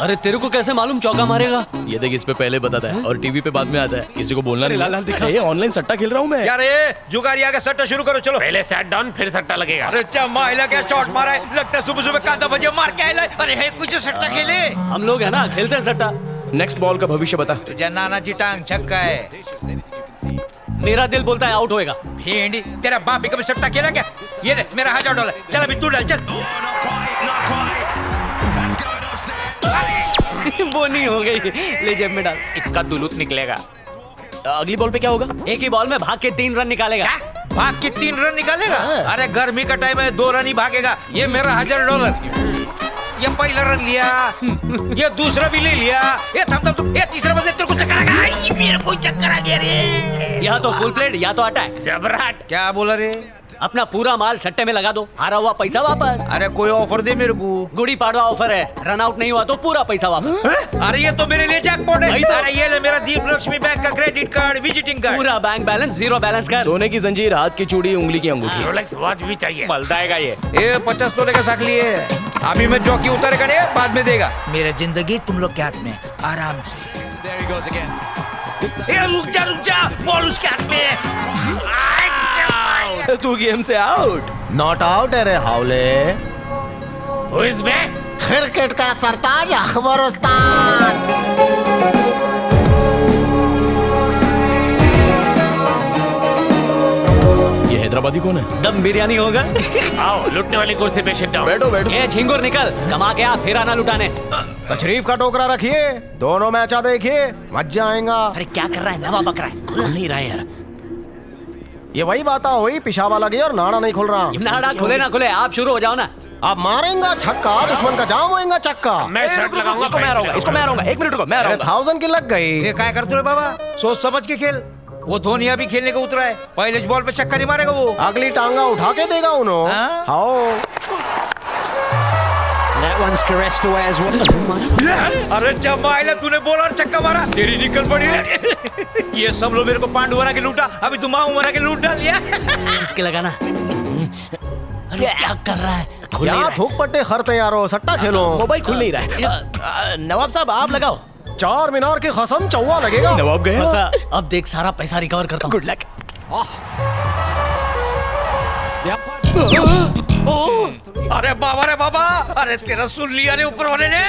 अरे तेरे को कैसे मालूम चौका मारेगा? ये देख, इस पे पहले बताता है और टीवी पे बाद में आता है, किसी को बोलना नहीं। लाल दिखा। ये ऑनलाइन सट्टा खेल रहा हूँ मैं यार। ये जुगारिया का सट्टा शुरू करो, चलो। पहले सेट डाउन फिर सट्टा लगेगा। अरे महिला क्या शॉट मारा है, लगता है सुबह सुबह कांदा बजे मार के आए। अरे है कुछ सट्टा खेले। हम लोग है ना, खेलते हैं सट्टा। नेक्स्ट बॉल का भविष्य बता। तुझे नाना जी टांग छक्का है। मेरा दिल बोलता है आउट होएगा। भेंडी, तेरा बाप भी कभी सट्टा खेला क्या? ये ले मेरा $1000। चल अभी तू डाल, चल। वो नहीं हो गई, ले जेब में डाल। इक्का दुलूत निकलेगा। अगली बॉल पे क्या होगा? एक ही बॉल में भाग के 3 रन निकालेगा। भाग के 3 रन निकालेगा? अरे गर्मी का टाइम है, 2 रन ही भागेगा। ये मेरा $1000। ये पहला रन लिया, ये दूसरा भी ले लिया। ये थम ये तीसरा बजे तेरे को चक्कर आ गया। मेरे को चक्कर आ गया रे। या तो फुल प्लेट या तो अटैक। जबराट। क्या बोला रे? अपना पूरा माल सट्टे में लगा दो, हारा हुआ पैसा वापस। अरे कोई ऑफर दे मेरे को। गुड़ी पाड़वा ऑफर है, रन आउट नहीं हुआ तो पूरा पैसा वापस। अरे ये तो मेरे लिए जैकपॉट है। वही तो। अरे ये ले मेरा दीप लक्ष्मी बैंक का क्रेडिट कार्ड, विजिटिंग कार्ड। पूरा बैंक बैलेंस, जीरो बैलेंस कर। सोने की जंजीर, हाथ की चूड़ी, उंगली की अंगूठी। रोलेक्स वॉच भी चाहिए। मलदाएगा ये 50 तोले का साख लिए। अभी मैं जॉकी उतारेगा नहीं, बाद में देगा। मेरा जिंदगी तुम लोग के हाथ में, आराम से। रुक जा, बॉल उसके हाथ में है। तू गेम से आउट। नॉट आउट है रे हावले। Who is back? क्रिकेट का सरताज अखबर उस्ताद। ये हैदराबादी कौन है? दम बिरयानी होगा। आओ लुटने वाली कुर्सी पे सिट डाउन। बैठो बैठो। ए झिंगुर निकल, कमा के आ, फिर आना लुटाने। तशरीफ का टोकरा रखिए, दोनों मैचा देखिए, मजा आएगा। अरे क्या कर रहा है, नवा बक रहा है। खुल नहीं रहा है यार। ये वही बात हुई, पिशावा लगी और नाड़ा नहीं खुल रहा। नाड़ा खुले ना खुले, आप शुरू हो जाओ ना। आप मारेंगा छक्का, दुश्मन का जाम होएगा चक्का। मैं शर्ट लगाऊंगा। इसको मैं हराऊंगा, इसको मैं हराऊंगा। 1 मिनट रुको, मैं अरे हराऊंगा। 1000 की लग गई। ये क्या करते हो बाबा? सोच समझ के खेल। वो धोनिया भी खेलने को उतरा है, पहले बॉल पे चक्का नहीं मारेगा वो। अगली टांगा उठा के देगा उन्होंने। हाँ? हाँ। अरे जब माइला तूने बोला और चक्का मारा, तेरी निकल पड़ी है। ये सब लोग मेरे को पांडु बना के लूटा, अभी तुम माऊ बना के लूट डाल लिया। किसके लगाना? अरे क्या कर रहा है? खुल नहीं क्या रहा है। थूक पट्टे खरते यारो, सट्टा खेलो। मोबाइल खुल नहीं रहा है। नवाब साहब आप लगाओ। 4 मीनार की कसम चौवा लगेगा। नवाब गए। फंसा। अब देख सारा पैसा रिकवर करता हूँ। Good luck. अरे बाबा रे बाबा, अरे तेरा सुन लिया रे ऊपर वाले ने।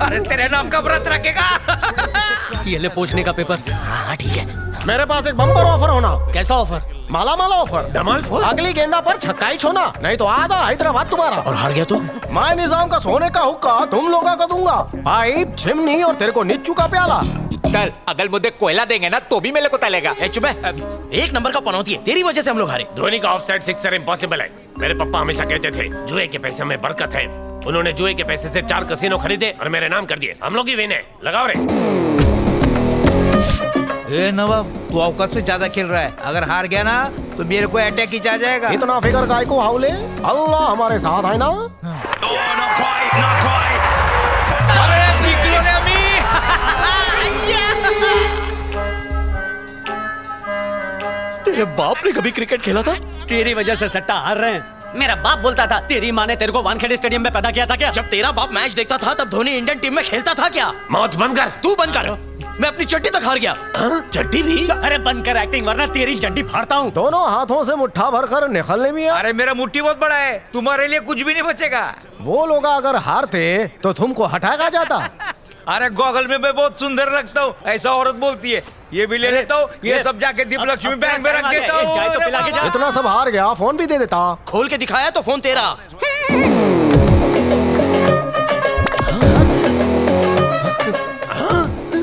अरे तेरे नाम का व्रत रखेगा। ये ले पूछने का पेपर। हाँ ठीक है। मेरे पास एक बम्पर ऑफर होना। कैसा ऑफर? माला माला ऑफर। धमाल फोड़। अगली गेंदा पर छक्का ही छोना, नहीं तो आधा हैदराबाद तुम्हारा। और हार गया तो? मैं निजाम का सोने का हुक्का तुम लोगों का दूंगा। पाइप, चिमनी और तेरे को निच्चू का प्याला। तल अगल मुद्दे कोयला देंगे ना तो भी मेरे को तलेगा। चुप है। 1 नंबर का पनौती है, तेरी वजह से हम लोग हारे। धोनी का ऑफसाइड सिक्सर इम्पॉसिबल है। मेरे पापा हमेशा कहते थे जुए के पैसे में बरकत है। उन्होंने जुए के पैसे से 4 कसिनो खरीदे और मेरे नाम कर दिए। हम लोग ही विन है। लगाओ रे। ए नवाब, तू औकात से ज्यादा खेल रहा है। अगर हार गया ना तो मेरे को अटैक ही आ जाएगा। इतना फिकर काय को हावले, अल्लाह हमारे साथ है ना। अरे निकलो रे अम्मी। तेरे बाप ने कभी क्रिकेट खेला था? तेरी वजह से सट्टा हार रहे हैं। मेरा बाप बोलता था तेरी माँ ने तेरे को वानखेड़े स्टेडियम में पैदा किया था क्या? जब तेरा बाप मैच देखता था तब धोनी इंडियन टीम में खेलता था क्या? मौत बंद कर। तू बंद कर। मैं अपनी चड्डी तक हार गया। चड्डी भी? अरे बंद कर एक्टिंग, वरना तेरी चड्डी फाड़ता हूँ। दोनों हाथों से मुट्ठा भर कर निकलने भी है। अरे मेरा मुट्ठी बहुत बड़ा है, तुम्हारे लिए कुछ भी नहीं बचेगा। वो लोग अगर हारते तो तुमको हटाया जाता। अरे गॉगल में मैं बहुत सुंदर लगता हूँ, ऐसा औरत बोलती है। ये भी ले लेता हूँ, ये सब जाके दीप लक्ष्मी बैंक में रख देता हूँ। चाय तो पिला के जा। इतना सब हार गया, फोन भी दे देता। खोल के दिखाया तो फोन तेरा।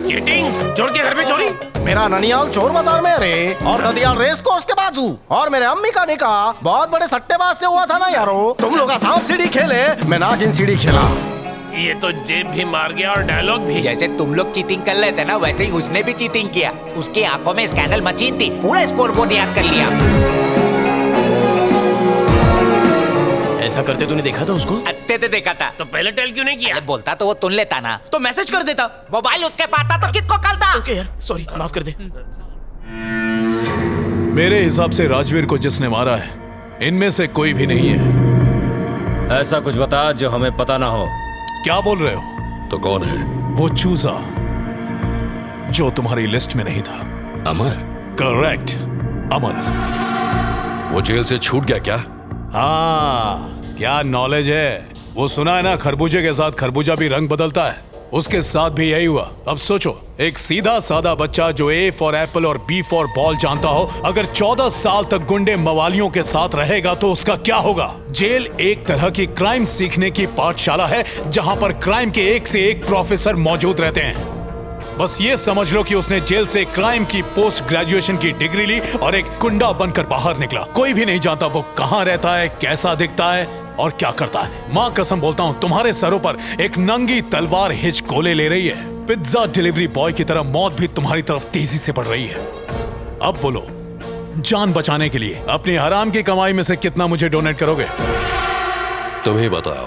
चीटिंग, चोर के घर में चोरी। मेरा ननियाल चोर बाजार में रे, और नदियाल रेस कोर्स के बाजू, और मेरे अम्मी का निकाह बहुत बड़े सट्टेबाज से हुआ था ना यारो। तुम लोग सांप सीढ़ी खेले, मैं नागिन सीढ़ी खेला। ये तो जेब भी मार गया और डायलॉग भी। जैसे तुम लोग चीटिंग कर लेते ना, वैसे ही उसने भी चीटिंग किया। उसकी आंखों में स्कैंडल मशीन थी, पूरा स्कोरबोर्ड याद कर लिया। ऐसा करते तूने देखा था उसको? अत्ते ते देखा था। तो पहले टेल क्यों नहीं किया? अरे बोलता तो वो तुन लेता ना, तो मैसेज कर देता। मोबाइल उसके पास था तो किसको करता। ओके यार, सॉरी, माफ कर दे। मेरे हिसाब से राजवीर को जिसने मारा है, इनमें से कोई भी नहीं है। ऐसा कुछ बता जो हमें पता ना हो। क्या बोल रहे हो? तो कौन है? वो चूजा जो तुम्हारी लिस्ट में नहीं था। अमर? करेक्ट, अमर। वो जेल से छूट गया क्या? हाँ, क्या नॉलेज है। वो सुना है ना, खरबूजे के साथ खरबूजा भी रंग बदलता है। उसके साथ भी यही हुआ। अब सोचो, एक सीधा साधा बच्चा जो ए फॉर एप्पल और बी फॉर बॉल जानता हो, अगर 14 साल तक गुंडे मवालियों के साथ रहेगा तो उसका क्या होगा? जेल एक तरह की क्राइम सीखने की पाठशाला है जहां पर क्राइम के एक से एक प्रोफेसर मौजूद रहते हैं। बस ये समझ लो कि उसने जेल से क्राइम की पोस्ट ग्रेजुएशन की डिग्री ली और एक गुंडा बनकर बाहर निकला। कोई भी नहीं जानता वो कहां रहता है, कैसा दिखता है और क्या करता है। मां कसम बोलता हूं, तुम्हारे सरों पर एक नंगी तलवार हिचकोले ले रही है। पिज्जा डिलीवरी बॉय की तरह मौत भी तुम्हारी तरफ तेजी से बढ़ रही है। अब बोलो, जान बचाने के लिए अपनी हराम की कमाई में से कितना मुझे डोनेट करोगे? तुम ही बताओ।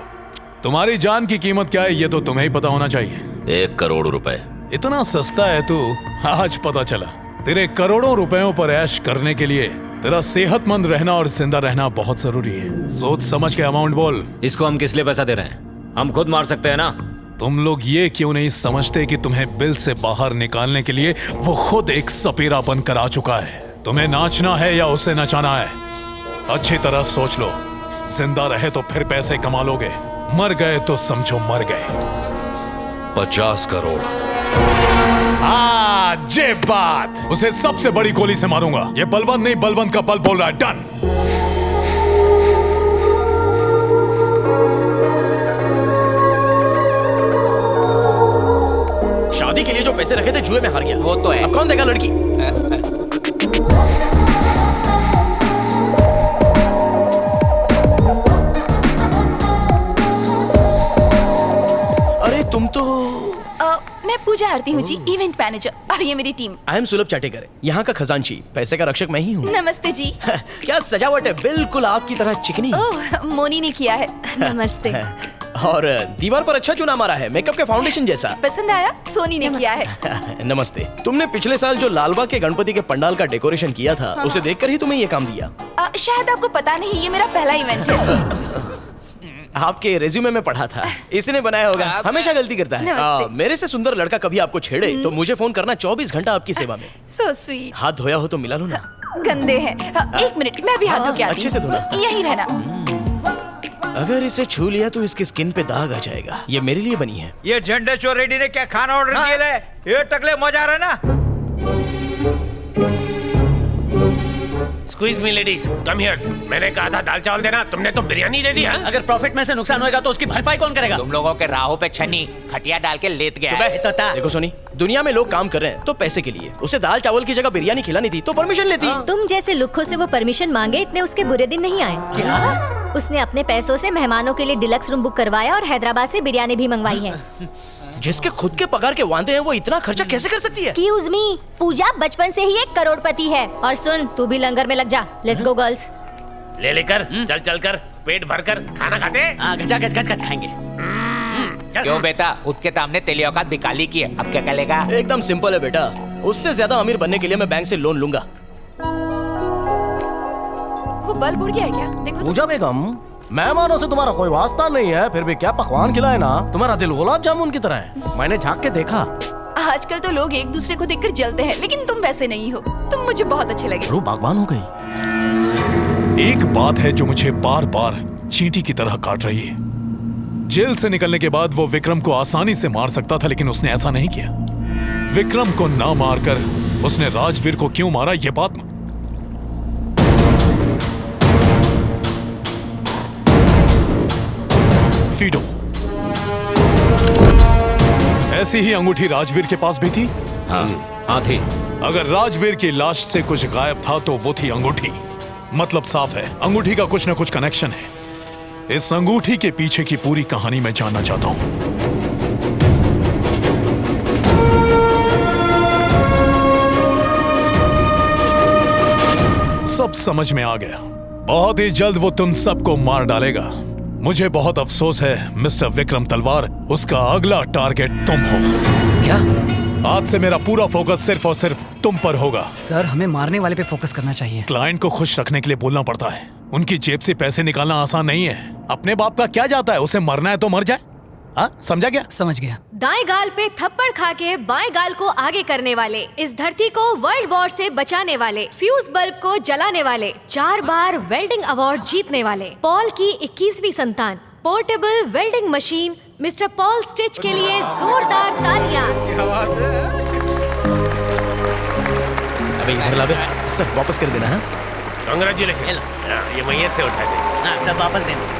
तुम्हारी जान की कीमत क्या है ये तो तुम्हें ही पता होना चाहिए। 1 करोड़ रुपए। इतना सस्ता है तू, आज पता चला। तेरे करोड़ों रुपयों पर ऐश करने के लिए तेरा सेहतमंद रहना और जिंदा रहना बहुत जरूरी है। सोच समझ के अमाउंट बोल। इसको हम किस लिए पैसा दे रहे हैं? हम खुद मार सकते हैं ना। तुम लोग ये क्यों नहीं समझते कि तुम्हें बिल से बाहर निकालने के लिए वो खुद एक सपेरा बनकर आ चुका है। तुम्हें नाचना है या उसे नचाना है? अच्छी तरह सोच लो। जिंदा रहे तो फिर पैसे कमा लोगे, मर गए तो समझो मर गए। 50 करोड़। जे बात, उसे सबसे बड़ी गोली से मारूंगा। ये बलवंत नहीं, बलवंत का बल बोल रहा है। डन। शादी के लिए जो पैसे रखे थे जुए में हार गया। वो तो है। अब कौन देगा लड़की? अरे तुम तो। मैं पूजा आरती हूँ जी, इवेंट मैनेजर, और ये मेरी टीम। आई एम सुलभ चाटेकर, यहाँ का खजांची, पैसे का रक्षक मैं ही हूँ। नमस्ते जी। क्या सजावट है, बिल्कुल आपकी तरह चिकनी। ओह, मोनी ने किया है। नमस्ते। और दीवार पर अच्छा चुना मारा है, मेकअप के फाउंडेशन जैसा। पसंद आया? सोनी ने किया है। नमस्ते। तुमने पिछले साल जो लालबाग के गणपति के पंडाल का डेकोरेशन किया था, उसे देखकर ही तुम्हें ये काम दिया। शायद आपको पता नहीं, ये मेरा पहला इवेंट है। आपके रेज्यूमे में पढ़ा था। इसने बनाया होगा, हमेशा गलती करता है। मेरे से सुंदर लड़का कभी आपको छेड़े तो मुझे फोन करना, 24 घंटा आपकी सेवा में। So sweet। हाथ धोया हो तो मिला लो ना। गंदे हैं। 1 मिनट, मैं भी हाथ धो के आती हूँ। अच्छे से धोना। यही रहना। अगर इसे छू लिया तो इसकी स्किन पे दाग आ जाएगा। ये मेरे लिए बनी है। ये झंडेश्वर रेड्डी ने क्या खाना ऑर्डर किया है? ये टकले मजा आ रहा है ना? Squeeze me ladies, come here. मैंने कहा था दाल चावल देना, तुमने तो बिरयानी दे दी। हाँ? अगर प्रॉफिट में से नुकसान होगा तो उसकी भरपाई कौन करेगा? तुम लोगों के राहों पे छन्नी खटिया डाल के लेट गया है। देखो सोनी, दुनिया में लोग काम कर रहे हैं तो पैसे के लिए। उसे दाल चावल की जगह बिरयानी खिलानी थी तो परमिशन लेती। तुम जैसे लुक्खों से वो परमिशन मांगे, इतने उसके बुरे दिन नहीं आए। क्या? उसने अपने पैसों से मेहमानों के लिए डिलक्स रूम बुक करवाया और हैदराबाद से बिरयानी भी मंगवाई है। जिसके खुद के पगार के वादे हैं वो इतना खर्चा कैसे कर सकती है? Excuse me, पूजा बचपन से ही एक करोड़पति है। और सुन, तू भी लंगर में लग जा। Let's go girls. ले लेकर चल चल कर पेट भर कर खाना खाते। गजा गज गज गज खाएंगे। क्यों बेटा, उसके सामने तेली औकात बिकाली की है, अब क्या करेगा? एकदम सिंपल है बेटा, उससे ज्यादा अमीर बनने के लिए मैं बैंक से लोन लूंगा। वो बल्ब उड़ गया है क्या? देखो। पूजा बेगम, मेहमानों से तुम्हारा कोई वास्ता नहीं है, फिर भी क्या पकवान खिलाए ना। तुम्हारा दिल गुलाब जामुन की तरह है, मैंने झांक के देखा। आजकल तो लोग एक दूसरे को देखकर जलते हैं, लेकिन तुम वैसे नहीं हो। तुम मुझे बहुत अच्छे लगे। रूह बागबान हो गई। एक बात है जो मुझे बार बार चींटी की तरह काट रही है। जेल से निकलने के बाद वो विक्रम को आसानी से मार सकता था, लेकिन उसने ऐसा नहीं किया। विक्रम को ना मारकर उसने राजवीर को क्यों मारा, ये बात फीडो। ऐसी ही अंगूठी राजवीर के पास भी थी। हाँ थी। अगर राजवीर की लाश से कुछ गायब था तो वो थी अंगूठी। मतलब साफ है, अंगूठी का कुछ न कुछ कनेक्शन है। इस अंगूठी के पीछे की पूरी कहानी मैं जानना चाहता हूं। सब समझ में आ गया। बहुत ही जल्द वो तुम सबको मार डालेगा। मुझे बहुत अफसोस है मिस्टर विक्रम तलवार, उसका अगला टारगेट तुम हो। क्या? आज से मेरा पूरा फोकस सिर्फ और सिर्फ तुम पर होगा। सर, हमें मारने वाले पे फोकस करना चाहिए। क्लाइंट को खुश रखने के लिए बोलना पड़ता है। उनकी जेब से पैसे निकालना आसान नहीं है। अपने बाप का क्या जाता है, उसे मरना है तो मर जाए। हाँ समझा क्या? समझ गया। दाएं गाल पे थप्पड़ खा के बाएं गाल को आगे करने वाले, इस धरती को वर्ल्ड वॉर से बचाने वाले, फ्यूज बल्ब को जलाने वाले, 4 बार वेल्डिंग अवार्ड जीतने वाले, पॉल की 21वीं संतान, portable welding machine, mister Paul stitch के लिए जोरदार तालियां। अबे इधर ला बे, सब वापस कर देना है। कांग्रेचुलेशन। ये मैयत से उठाए थे। हाँ सब वापस देना।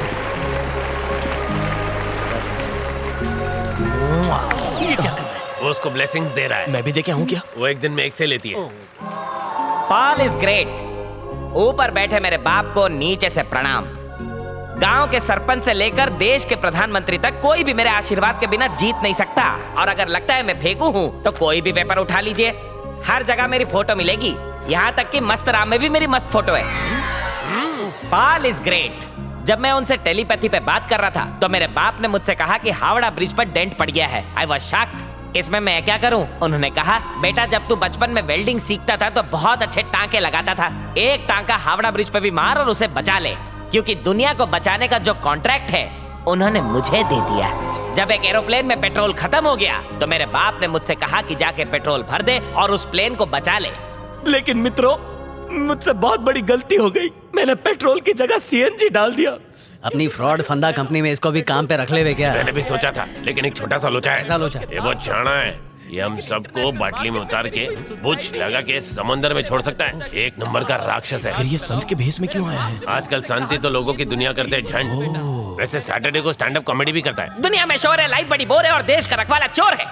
वो उसको ब्लेसिंग्स दे रहा है। मैं भी देखे हूँ क्या? वो एक दिन में 1 से लेती है। Paul is great. ऊपर बैठे मेरे बाप को नीचे से प्रणाम। गांव के सरपंच से लेकर देश के प्रधानमंत्री तक कोई भी मेरे आशीर्वाद के बिना जीत नहीं सकता। और अगर लगता है मैं फेंकू हूँ तो कोई भी पेपर उठा लीजिए, हर जगह मेरी फोटो मिलेगी। यहाँ तक कि मस्त राम में भी मेरी मस्त फोटो है। Paul is great. जब मैं उनसे टेलीपैथी पे बात कर रहा था तो मेरे बाप ने मुझसे कहा कि हावड़ा ब्रिज पर डेंट पड़ गया है। I was shocked. इसमें मैं क्या करूं? उन्होंने कहा, बेटा जब तू बचपन में वेल्डिंग सीखता था तो बहुत अच्छे टांके लगाता था। एक टांका हावड़ा ब्रिज पे भी मार और उसे बचा ले, क्योंकि दुनिया को बचाने का जो कॉन्ट्रैक्ट है उन्होंने मुझे दे दिया। जब एक एरोप्लेन में पेट्रोल खत्म हो गया तो मेरे बाप ने मुझसे कहा कि जाके पेट्रोल भर दे और उस प्लेन को बचा ले। लेकिन मित्रों, मुझसे बहुत बड़ी गलती हो गई। मैंने पेट्रोल की जगह सीएनजी डाल दिया। अपनी फ्रॉड फंदा कंपनी में इसको भी काम पे रख ले वे क्या? मैंने भी सोचा था, लेकिन एक छोटा सा लोचा है। ऐसा लोचा? ये बहुत छाना है। ये हम सबको बाटली में उतार के बुझ लगा के समंदर में छोड़ सकता है। एक नंबर का राक्षस है। फिर ये संत के भेष में क्यों आया है? आजकल शांति तो लोगों की दुनिया करते हैं झंड। वैसे सैटरडे को स्टैंड अप कॉमेडी भी करता है। दुनिया में शोर है, लाइफ बड़ी बोर है और देश का रखवाला चोर है।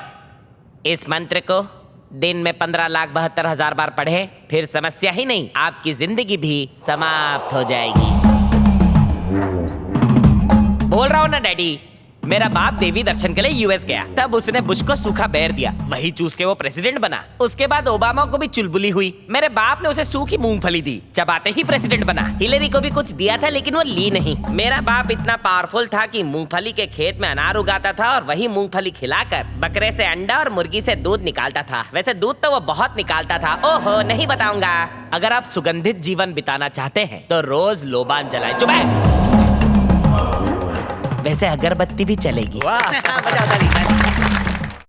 इस मंत्र को दिन में 15,72,000 बार पढ़े, फिर समस्या ही नहीं, आपकी जिंदगी भी समाप्त हो जाएगी। बोल रहा हूँ ना डैडी, मेरा बाप देवी दर्शन के लिए यूएस गया, तब उसने बुश को सूखा बेर दिया, वही चूस के वो प्रेसिडेंट बना। उसके बाद ओबामा को भी चुलबुली हुई, मेरे बाप ने उसे सूखी मूंगफली दी, चबाते ही प्रेसिडेंट बना। हिलेरी को भी कुछ दिया था लेकिन वो ली नहीं। मेरा बाप इतना पावरफुल था कि मूंगफली के खेत में अनार उगाता था और वही मूंगफली खिलाकर बकरे से अंडा और मुर्गी से दूध निकालता था। वैसे दूध तो वो बहुत निकालता था। ओहो, नहीं बताऊंगा। अगर आप सुगंधित जीवन बिताना चाहते हैं तो रोज लोबान जलाएं। चुप है। वैसे अगरबत्ती भी चलेगी। वाह, बजाओ ताली।